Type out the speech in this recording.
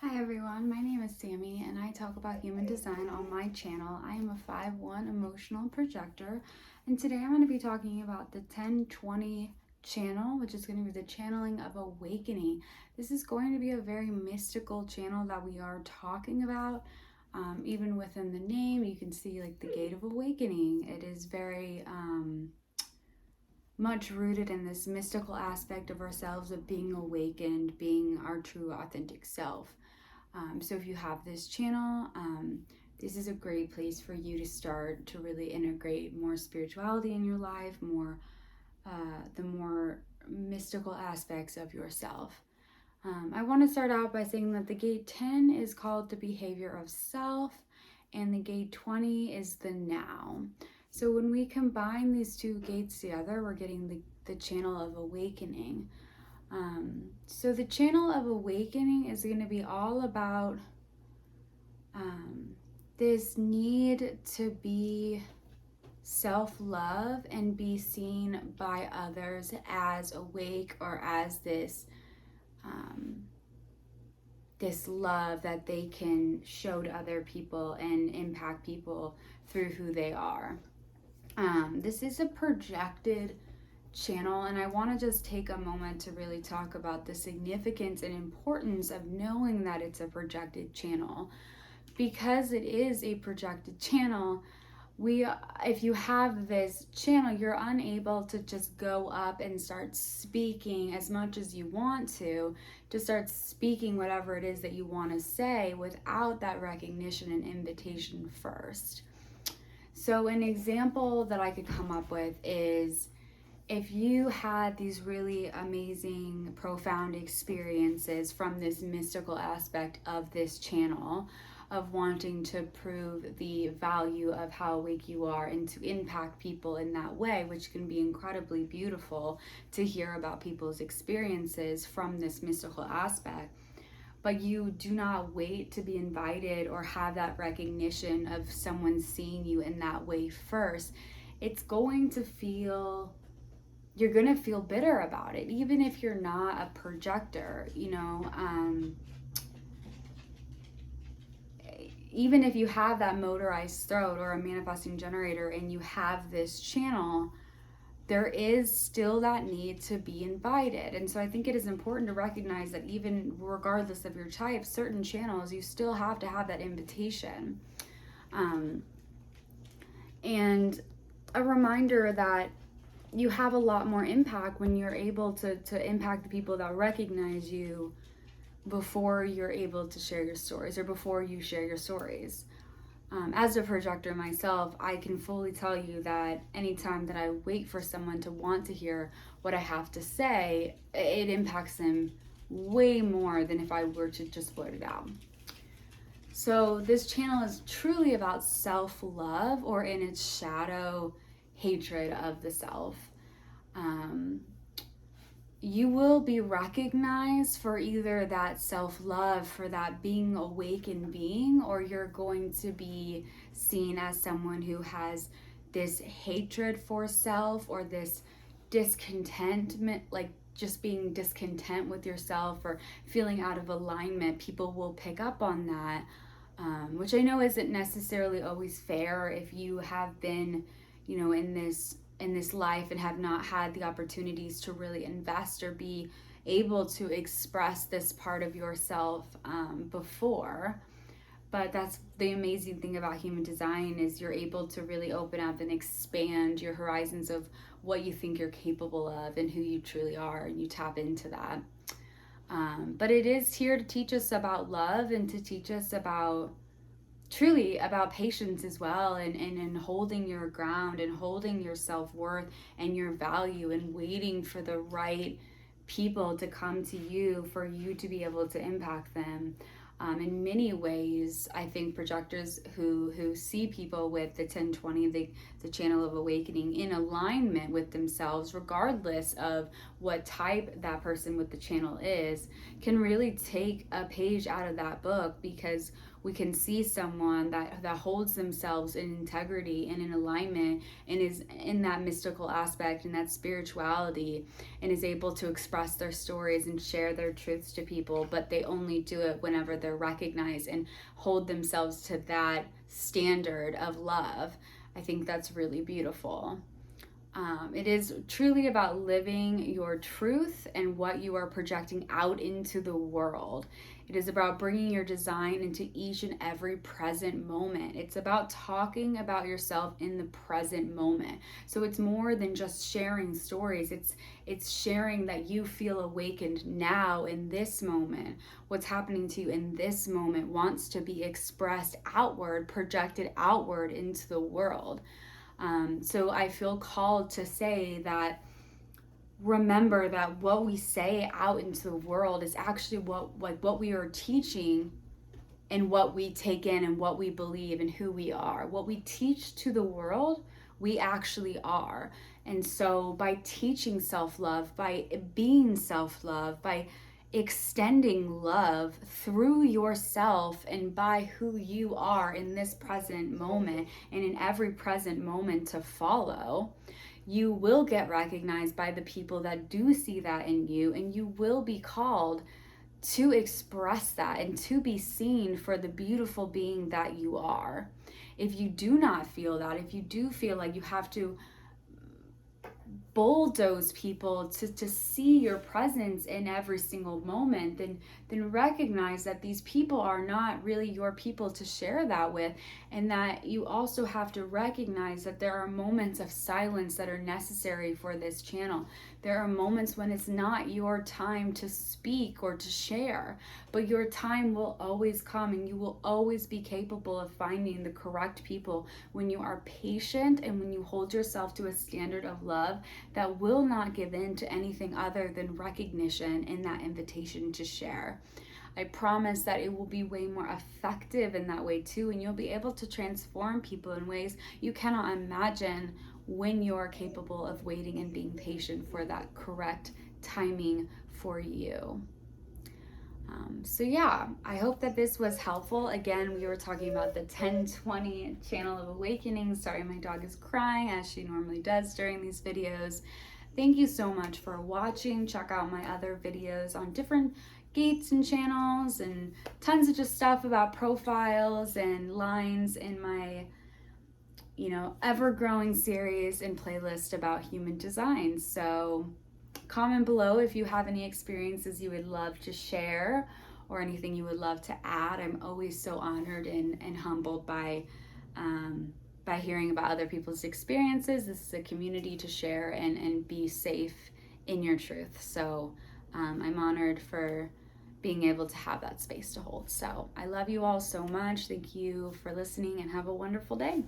Hi everyone, my name is Sammy and I talk about human design on my channel. I am a 5-1 emotional projector, and today I'm going to be talking about the 1020 channel, which is going to be the channeling of awakening. This is going to be a very mystical channel that we are talking about. Even within the name, you can see like the gate of awakening. It is very much rooted in this mystical aspect of ourselves, of being awakened, being our true authentic self. So if you have this channel, this is a great place for you to start to really integrate more spirituality in your life, the more mystical aspects of yourself. I want to start out by saying that the gate 10 is called the behavior of self, and the gate 20 is the now. So when we combine these two gates together, we're getting the channel of awakening. So the channel of awakening is going to be all about this need to be self-love and be seen by others as awake, or as this love that they can show to other people and impact people through who they are. This is a projected channel, and I want to just take a moment to really talk about the significance and importance of knowing that it's a projected channel. Because it is a projected channel, if you have this channel, you're unable to just go up and start speaking as much as you want to start speaking whatever it is that you want to say without that recognition and invitation first. So an example that I could come up with is, if you had these really amazing, profound experiences from this mystical aspect of this channel, of wanting to prove the value of how awake you are and to impact people in that way, which can be incredibly beautiful to hear about people's experiences from this mystical aspect. But you do not wait to be invited or have that recognition of someone seeing you in that way first. It's going to feel, you're going to feel bitter about it, even if you're not a projector, even if you have that motorized throat or a manifesting generator and you have this channel, there is still that need to be invited. And so I think it is important to recognize that even regardless of your type, certain channels, you still have to have that invitation. And a reminder that you have a lot more impact when you're able to impact the people that recognize you before you're able to share your stories, or before you share your stories. As a projector myself, I can fully tell you that anytime that I wait for someone to want to hear what I have to say, it impacts them way more than if I were to just blurt it out. So this channel is truly about self-love, or in its shadow, hatred of the self. You will be recognized for either that self-love, for that being awakened being, or you're going to be seen as someone who has this hatred for self, or this discontentment, like just being discontent with yourself or feeling out of alignment. People will pick up on that, which I know isn't necessarily always fair if you have been, in this life and have not had the opportunities to really invest or be able to express this part of yourself before. But that's the amazing thing about human design, is you're able to really open up and expand your horizons of what you think you're capable of and who you truly are, and you tap into that. But it is here to teach us about love, and to teach us truly about patience as well, and holding your ground, and holding your self-worth and your value, and waiting for the right people to come to you for you to be able to impact them. In many ways, I think projectors who see people with the 1020, the channel of awakening, in alignment with themselves, regardless of what type that person with the channel is, can really take a page out of that book. Because we can see someone that holds themselves in integrity and in alignment and is in that mystical aspect and that spirituality and is able to express their stories and share their truths to people, but they only do it whenever they're recognized and hold themselves to that standard of love. I think that's really beautiful. It is truly about living your truth and what you are projecting out into the world. It is about bringing your design into each and every present moment. It's about talking about yourself in the present moment. So it's more than just sharing stories. It's sharing that you feel awakened now in this moment. What's happening to you in this moment wants to be expressed outward, projected outward into the world. So I feel called to say that remember that what we say out into the world is actually what we are teaching and what we take in and what we believe and who we are. What we teach to the world, we actually are. And so by teaching self-love, by being self-love, by extending love through yourself and by who you are in this present moment and in every present moment to follow, you will get recognized by the people that do see that in you, and you will be called to express that and to be seen for the beautiful being that you are. If you do not feel that, if you do feel like you have to bulldoze people to see your presence in every single moment, then recognize that these people are not really your people to share that with, and that you also have to recognize that there are moments of silence that are necessary for this channel. There are moments when it's not your time to speak or to share, but your time will always come, and you will always be capable of finding the correct people when you are patient and when you hold yourself to a standard of love that will not give in to anything other than recognition in that invitation to share. I promise that it will be way more effective in that way too, and you'll be able to transform people in ways you cannot imagine when you're capable of waiting and being patient for that correct timing for you. So yeah, I hope that this was helpful. Again, we were talking about the 1020 channel of awakening. Sorry, my dog is crying as she normally does during these videos. Thank you so much for watching. Check out my other videos on different gates and channels and tons of just stuff about profiles and lines in my ever-growing series and playlist about human design. So comment below if you have any experiences you would love to share or anything you would love to add. I'm always so honored and humbled by hearing about other people's experiences. This is a community to share and be safe in your truth. So I'm honored for being able to have that space to hold. So I love you all so much. Thank you for listening and have a wonderful day.